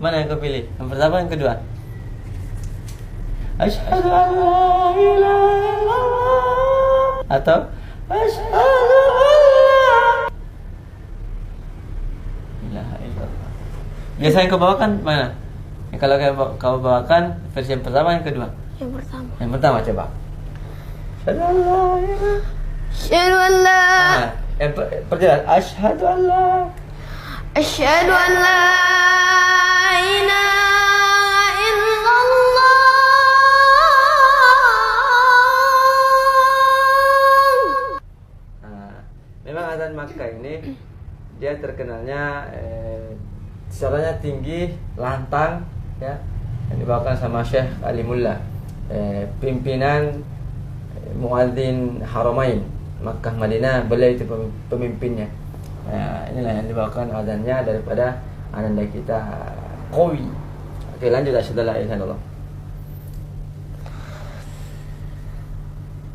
Mana yang kau pilih? Yang pertama, yang kedua? Asyhadu an la ilaha illallah atau asyhadu an la ilaha illallah. Biasanya kau bawakan mana? Kalau kau bawakan versi yang pertama, yang kedua? Yang pertama. Yang pertama coba. Asyhadu an la ilaha. Asyhadu an la. Perjelas. Asyhadu an la. Asyhadu an la ilaha illallah. Memang azan Makkah ini dia terkenalnya suaranya tinggi, lantang, ya, yang dibawakan sama Syekh Alimullah, pimpinan muadzin Haramain Makkah Madinah. Beliau itu pemimpinnya. Inilah yang dibawakan azannya daripada ananda kita Qawi. Oke, lanjut. Asyhadu an la ilaha illallah.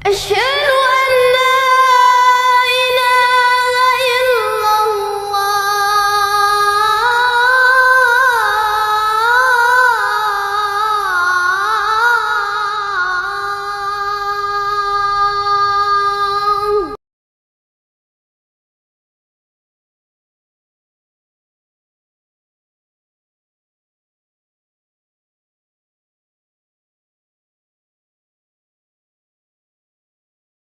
Asyhadu